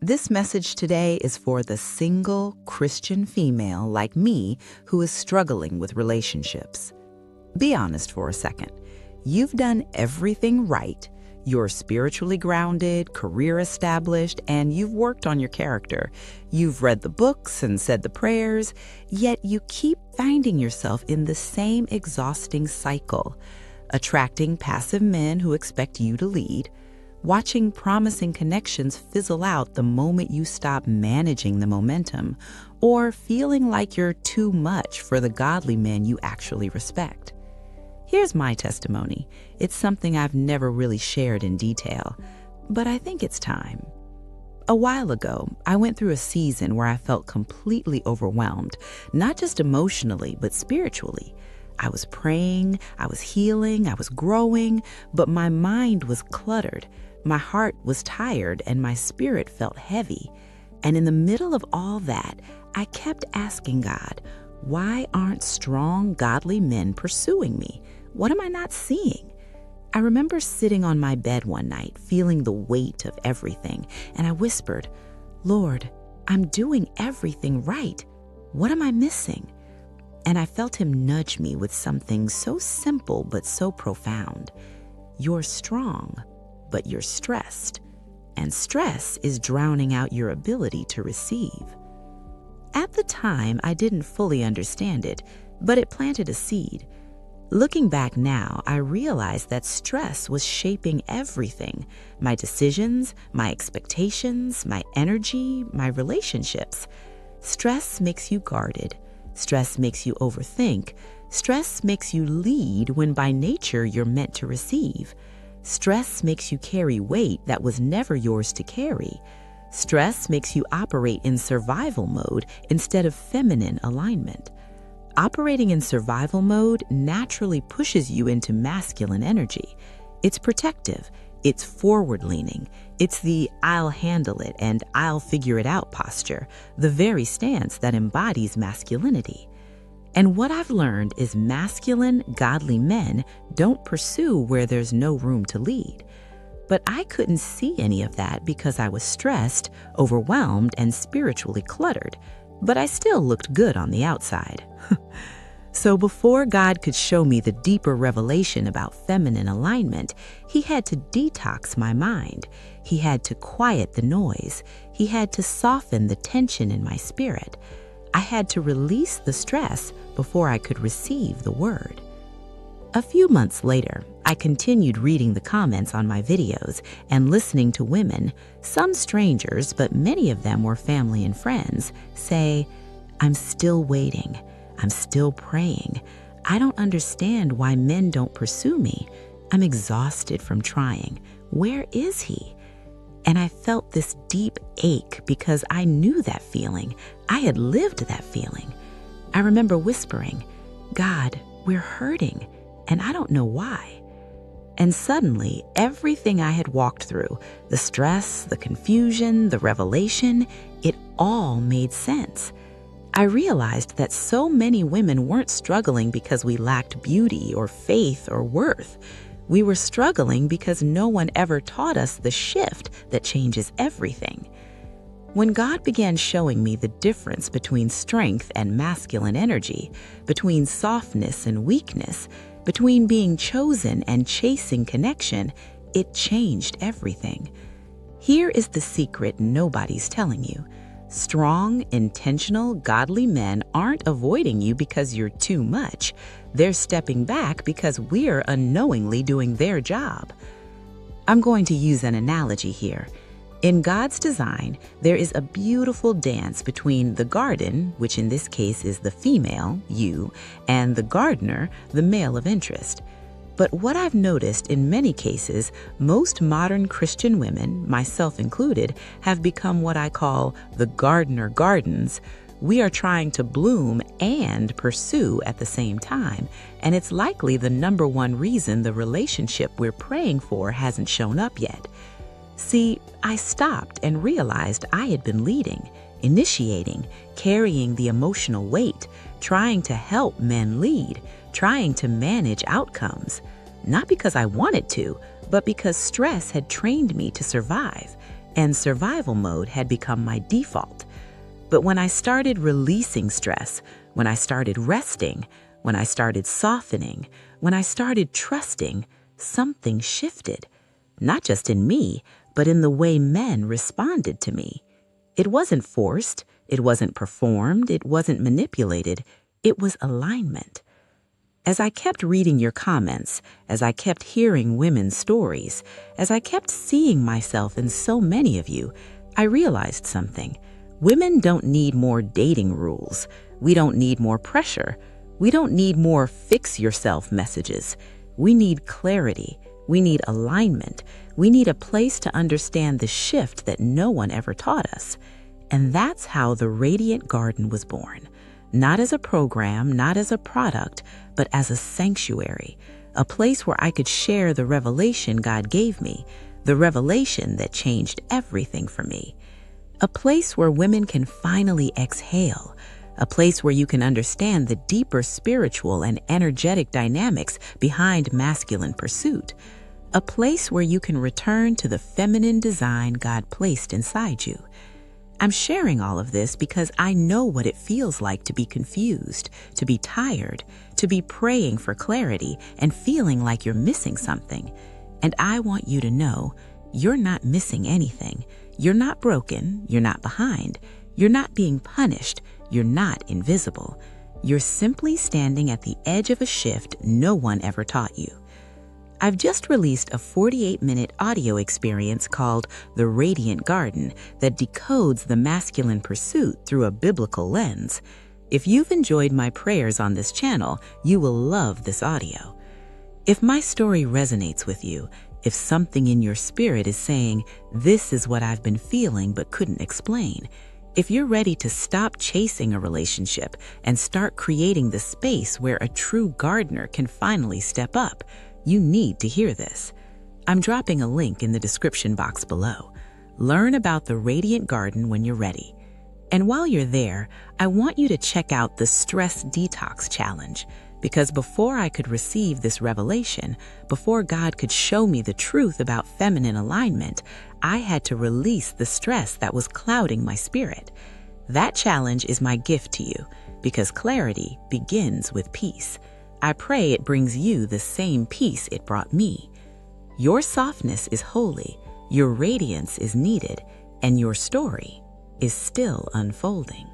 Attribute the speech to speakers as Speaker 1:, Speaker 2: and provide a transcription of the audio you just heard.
Speaker 1: This message today is for the single Christian female like me who is struggling with relationships. Be honest for a second. You've done everything right. You're spiritually grounded, career established, and you've worked on your character. You've read the books and said the prayers, yet you keep finding yourself in the same exhausting cycle, attracting passive men who expect you to lead, watching promising connections fizzle out the moment you stop managing the momentum, or feeling like you're too much for the godly men you actually respect. Here's my testimony. It's something I've never really shared in detail, but I think it's time. A while ago, I went through a season where I felt completely overwhelmed, not just emotionally, but spiritually. I was praying, I was healing, I was growing, but my mind was cluttered. My heart was tired and my spirit felt heavy. And in the middle of all that, I kept asking God, why aren't strong, godly men pursuing me? What am I not seeing? I remember sitting on my bed one night, feeling the weight of everything, and I whispered, Lord, I'm doing everything right. What am I missing? And I felt him nudge me with something so simple but so profound. You're strong, but you're stressed, and stress is drowning out your ability to receive. At the time, I didn't fully understand it, but it planted a seed. Looking back now, I realized that stress was shaping everything: my decisions, my expectations, my energy, my relationships. Stress makes you guarded. Stress makes you overthink. Stress makes you lead when by nature you're meant to receive. Stress makes you carry weight that was never yours to carry. Stress makes you operate in survival mode instead of feminine alignment. Operating in survival mode naturally pushes you into masculine energy. It's protective. It's forward-leaning. It's the I'll handle it and I'll figure it out posture, the very stance that embodies masculinity. And what I've learned is masculine, godly men don't pursue where there's no room to lead. But I couldn't see any of that because I was stressed, overwhelmed, and spiritually cluttered. But I still looked good on the outside. So before God could show me the deeper revelation about feminine alignment, he had to detox my mind. He had to quiet the noise. He had to soften the tension in my spirit. I had to release the stress before I could receive the word. A few months later, I continued reading the comments on my videos and listening to women, some strangers, but many of them were family and friends, say, I'm still waiting. I'm still praying. I don't understand why men don't pursue me. I'm exhausted from trying. Where is he? And I felt this deep ache because I knew that feeling. I had lived that feeling. I remember whispering, God, we're hurting, and I don't know why. And suddenly, everything I had walked through, the stress, the confusion, the revelation, it all made sense. I realized that so many women weren't struggling because we lacked beauty or faith or worth. We were struggling because no one ever taught us the shift that changes everything. When God began showing me the difference between strength and masculine energy, between softness and weakness, between being chosen and chasing connection, it changed everything. Here is the secret nobody's telling you. Strong, intentional, godly men aren't avoiding you because you're too much. They're stepping back because we're unknowingly doing their job. I'm going to use an analogy here. In God's design, there is a beautiful dance between the garden, which in this case is the female, you, and the gardener, the male of interest. But what I've noticed in many cases, most modern Christian women, myself included, have become what I call the gardener gardens. We are trying to bloom and pursue at the same time, and it's likely the number one reason the relationship we're praying for hasn't shown up yet. See, I stopped and realized I had been leading, initiating, carrying the emotional weight, trying to help men lead, trying to manage outcomes. Not because I wanted to, but because stress had trained me to survive. and survival mode had become my default. But when I started releasing stress, when I started resting, when I started softening, when I started trusting, something shifted. Not just in me, but in the way men responded to me. It wasn't forced, it wasn't performed, it wasn't manipulated, it was alignment. As I kept reading your comments, as I kept hearing women's stories, as I kept seeing myself in so many of you, I realized something. Women don't need more dating rules. We don't need more pressure. We don't need more fix yourself messages. We need clarity. We need alignment. We need a place to understand the shift that no one ever taught us. And that's how the Radiant Garden was born. Not as a program, not as a product, but as a sanctuary, a place where I could share the revelation God gave me, the revelation that changed everything for me. A place where women can finally exhale, a place where you can understand the deeper spiritual and energetic dynamics behind masculine pursuit, a place where you can return to the feminine design God placed inside you. I'm sharing all of this because I know what it feels like to be confused, to be tired, to be praying for clarity and feeling like you're missing something. And I want you to know you're not missing anything. You're not broken. You're not behind. You're not being punished. You're not invisible. You're simply standing at the edge of a shift no one ever taught you. I've just released a 48-minute audio experience called The Radiant Garden that decodes the masculine pursuit through a biblical lens. If you've enjoyed my prayers on this channel, you will love this audio. If my story resonates with you, if something in your spirit is saying, this is what I've been feeling but couldn't explain, if you're ready to stop chasing a relationship and start creating the space where a true gardener can finally step up, you need to hear this. I'm dropping a link in the description box below. Learn about the Radiant Garden when you're ready. And while you're there, I want you to check out the Stress Detox Challenge, because before I could receive this revelation, before God could show me the truth about feminine alignment, I had to release the stress that was clouding my spirit. That challenge is my gift to you, because clarity begins with peace. I pray it brings you the same peace it brought me. Your softness is holy, your radiance is needed, and your story is still unfolding.